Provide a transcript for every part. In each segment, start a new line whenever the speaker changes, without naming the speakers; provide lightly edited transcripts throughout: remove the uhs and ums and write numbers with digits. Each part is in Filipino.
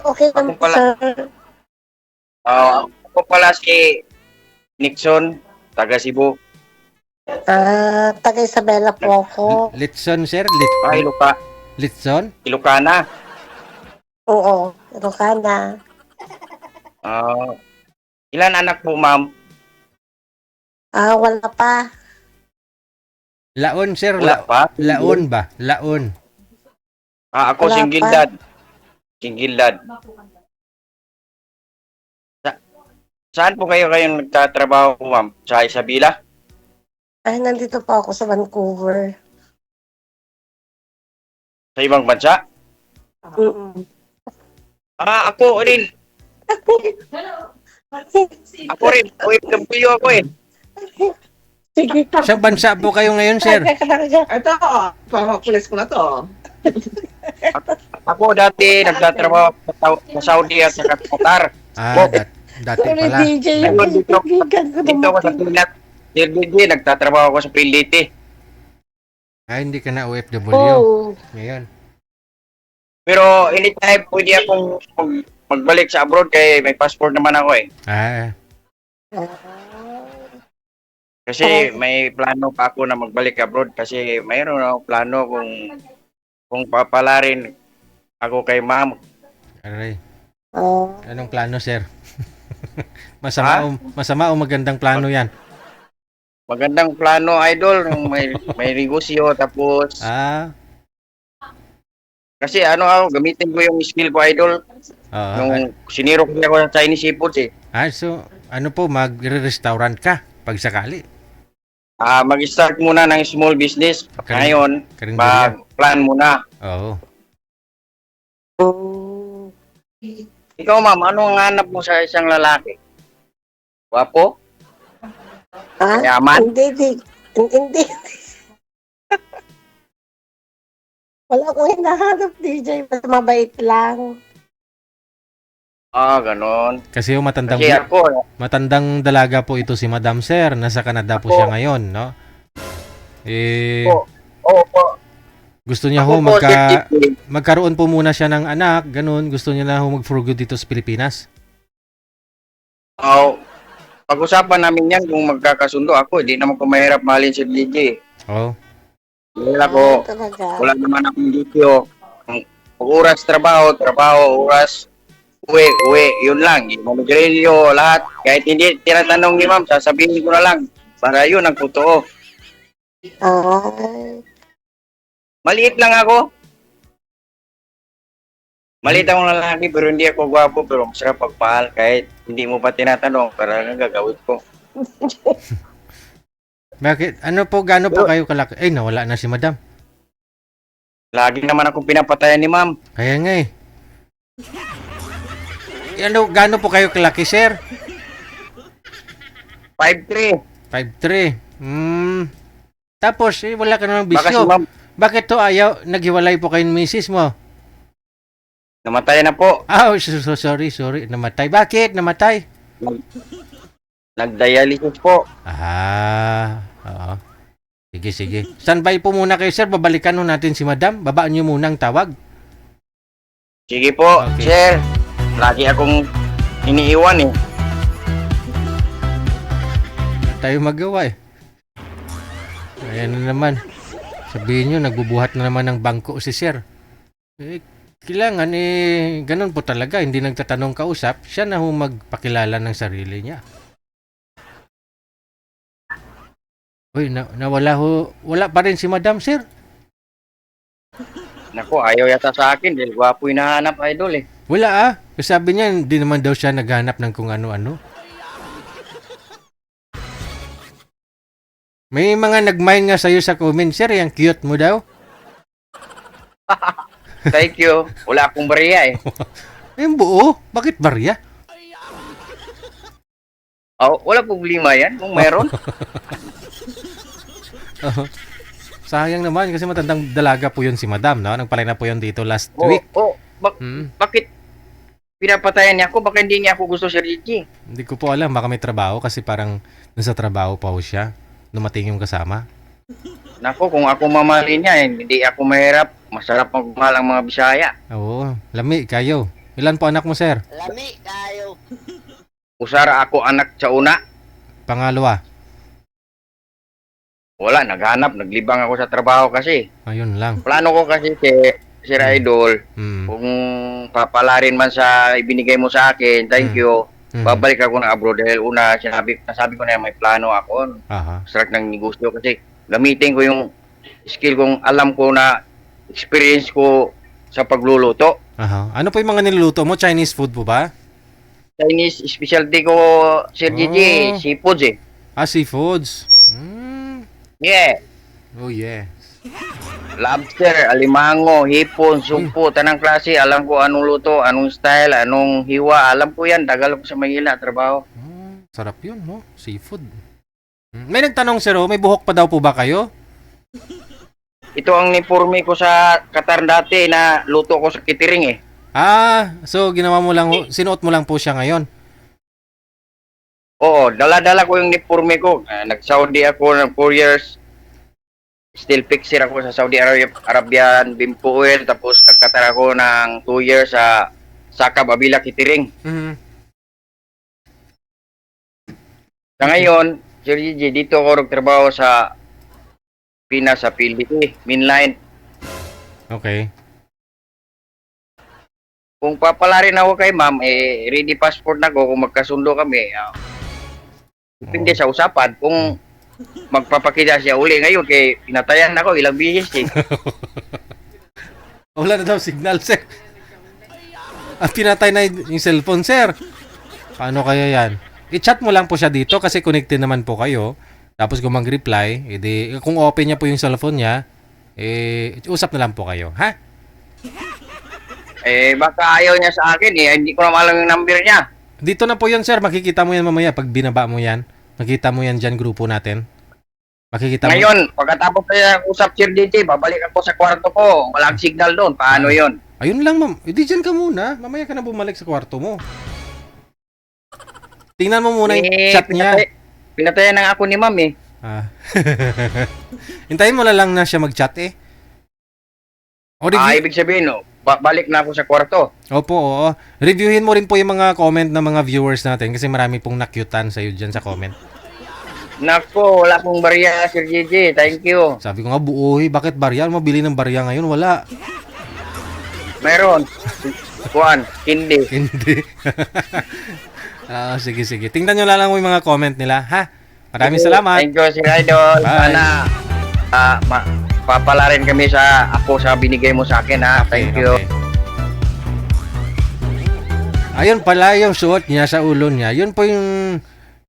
Okay lang
Ako
po,
pala,
sir.
ako pala si Nixon, taga Cebu.
Taga Isabela po
Nag,
ako.
Litson, sir? Litson?
Ilocana.
Oo, Ilocana.
Ah, ilan anak po, ma'am?
Wala pa.
Laon, sir.
Wala pa?
Laon ba? Laon.
Ako
Wala
single
pa.
dad. Single dad. Saan po kayong nagtatrabaho, ma'am? Sa Isabela?
Nandito po ako sa Vancouver.
Sa ibang bansa?
Mm-mm.
Ako rin. Ako rin. OFW ako eh.
Sige.
Sa bansa po kayo ngayon, sir?
Ito, pulis ko na to.
Ako dati nagtatrabaho sa Saudi at sa Qatar.
Dati
Sorry,
pala.
DJ.
Ayun, dito-
Kaibigan ko
Dito ako sa
dumating.
Pilat. Sir, nagtatrabaho ako sa Piliti.
Hindi ka na OFW.
Oo.
Ngayon.
Pero anytime pwede akong magbalik sa abroad kaya may passport naman ako eh.
Ah,
Kasi may plano pa ako na magbalik abroad kasi mayroon akong plano kung papalarin ako kay ma'am.
Aray.
ah,
Anong plano, sir? Masama o magandang plano yan?
Magandang plano, idol. May negosyo tapos kasi gamitin ko yung skill ko, idol. Yung siniro ko ako sa Chinese seafoods eh.
So, ano po, magre-restaurant ka pag sakali?
Mag-start muna ng small business. Ngayon,
Karinderya.
mag-plan muna.
Oo.
mm.
Ikaw, ma'am, ano ang hanap mo sa isang lalaki? Wapo? Yaman?
Hindi. Wala akong hinahanap, DJ. Basta mabait lang.
Ganon.
Kasi yung
Kasi ako,
matandang dalaga po ito si Madam Sir. Nasa Canada po
Ako.
siya ngayon, no?
po.
Gusto niya
Ako
ho
po, Sir Jeffrey.
magkaroon po muna siya ng anak, ganun. Gusto niya na ho mag-for good dito sa Pilipinas.
Pag-usapan namin yan kung magkakasundo ako. Hindi naman ko mahirap mahalin si DJ.
Oo.
Wala ko.
Talaga.
Wala naman akong dito. Oras trabaho, oras uwi. Yun lang. Mamigrilyo, lahat. Kahit hindi tinatanong ni ma'am, sasabihin ko na lang. Para yun ang totoo.
Ay.
Maliit lang ako. Maliit akong lalaki pero hindi ako gwapo pero masarap pagpahal kahit hindi mo pa tinatanong para lang gagawin ko.
Bakit? Ano po, gaano po kayo kalaki? Nawala na si Madam.
Lagi naman akong pinapatayan ni ma'am.
Kaya nga eh. Gaano po kayo kalaki, sir?
5'3".
5'3". Tapos, wala ka namang
Baka si
bisyo.
ma'am
Bakit to naghiwalay po kayo ng misis mo?
namatay na po.
Sorry. Namatay. Bakit? Namatay?
Nag-dialysis po.
Oo. Sige. Standby po muna kayo, sir. Babalikan nun natin si Madam. Babaan nyo muna ang tawag.
Sige po,
Okay.
sir. Lagi akong iniiwan eh.
Wala tayo magawa eh. Ayan na naman. Sabihin nyo, nagbubuhat na naman ng bangko si sir. Kailangan ganun po talaga. Hindi nagtatanong kausap. Siya na ho magpakilala ng sarili niya. Uy, nawala ho. Wala pa rin si Madam, sir.
Naku, ayaw yata sa akin dahil gwapo hinahanap, idol eh.
Wala Kasi sabi niya, hindi naman daw siya naghanap ng kung ano-ano. May mga nag-mine nga sa'yo sa comment, sir. Yung cute mo daw.
Thank you. Wala akong bariya eh.
Yung buo. Bakit barya?
Wala problema yan kung meron.
Sayang naman kasi matandang dalaga po yun si Madam, no? Nagpalay na po yun dito last week.
Bakit pinapatayan niya ako? Baka hindi niya ako gusto si Richie.
Hindi ko po alam, baka may trabaho kasi parang nasa trabaho pa ho siya. Dumating yung kasama.
Naku, kung ako mamahalin niya, hindi ako mahirap. Masarap magmahal ang mga Bisaya.
Oo, lami kayo. Ilan po anak mo, sir?
Usara ako anak sa una.
Pangalawa.
Wala, naghanap, naglibang ako sa trabaho kasi.
Ayun lang.
Plano ko kasi Sir Idol,
Mm.
kung papalarin man sa ibinigay mo sa akin, thank you.
Mm.
Babalik ako ng abroad dahil una, nasabi ko na may plano ako.
Aha.
Start ng negosyo kasi gamitin ko yung skill kong alam ko na experience ko sa pagluluto.
Aha. Ano po yung mga niluluto mo? Chinese food po ba?
Chinese specialty ko, Sir Gigi,
Oh.
seafoods eh.
Seafoods.
Yeah.
Oh, yeah.
Lobster, alimango, hipon, sumpo, tanang klase. Alam ko anong luto, anong style, anong hiwa. Alam ko yan. Tagal ko sa Manila, trabaho.
Sarap yun, no? Seafood. May nagtanong, sir, may buhok pa daw po ba kayo?
Ito ang niporme ko sa Qatar dati na luto ko sa catering eh.
So ginawa mo lang, sinuot mo lang po siya ngayon.
Oo, dala-dala ko yung niporme ko. Nag-Saudi ako ng 4 years. Still fixer ako sa Saudi Arabian Bimpo Oil. Tapos nagkatar ako ng 2 years sa Saka Babila Catering. Sa ngayon, Sir Gigi, dito ako nagtrabaho sa Pinas sa PLDT, mainline.
Okay.
Kung papalarin ako kay ma'am, ready passport na ko kung magkasundo kami. Depende sa usapan. Kung magpapakita siya uli ngayon, kay pinatayan ako ilang bisis eh.
Wala na daw signal, sir. Pinatay na yung cellphone, sir. Paano kaya yan? I-chat mo lang po siya dito kasi connected naman po kayo. Tapos kung mag-reply, edi, kung open niya po yung cellphone niya, usap na lang po kayo, ha?
Baka ayaw niya sa akin eh. Hindi ko na malam yung number niya.
Dito na po yun, sir. Makikita mo yan mamaya pag binaba mo yan. Makikita mo yan dyan, grupo natin. Makikita mo.
Ngayon, pagkatapos na usap Sir DJ, babalik ako sa kwarto ko. Walang signal doon. Paano yon?
Ayun lang, ma'am. Edi dyan ka muna. Mamaya ka na bumalik sa kwarto mo. Tingnan mo muna yung chat niya.
Pinatayan ng ako ni ma'am eh.
Hintayin mo na lang na siya mag-chat eh. O,
Ibig sabihin, no, balik na ako sa kwarto.
Opo, oo. Reviewin mo rin po yung mga comment ng mga viewers natin kasi marami pong nakyutan sa'yo dyan sa comment.
Nako, wala pong barya, Sir JJ. Thank you.
Sabi ko nga, buoy, bakit barya? Mabili ng barya ngayon? Wala.
Mayroon. Kuan, hindi.
Hindi. Sige, sige. Tingnan nyo lang yung mga comment nila, ha? Maraming salamat.
Thank you, Sir Idol.
Bye.
Sana papala rin kami sa binigay mo sa akin, ha? Thank you.
Okay. Ayun pala yung suot niya sa ulo niya. Yun po yung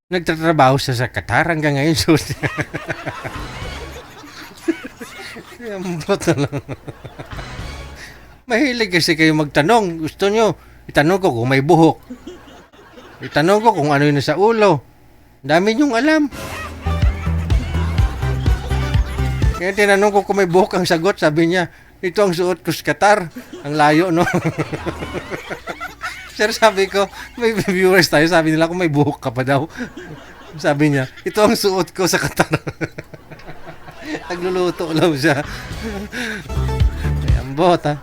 nagtatrabaho siya sa Qatar hanggang ngayon suot niya. Ambot na lang. Mahilig kasi kayo magtanong. Gusto nyo, itanong ko kung may buhok. Itanong ko kung ano yun sa ulo. Dami nyong alam. Kaya tinanong ko kung may buhok ang sagot. Sabi niya, ito ang suot ko sa Qatar. Ang layo, no? Sir, sabi ko, may viewers tayo. Sabi nila kung may buhok ka pa daw. Sabi niya, ito ang suot ko sa Qatar. Nagluluto lang siya. Ay, ambot, ha?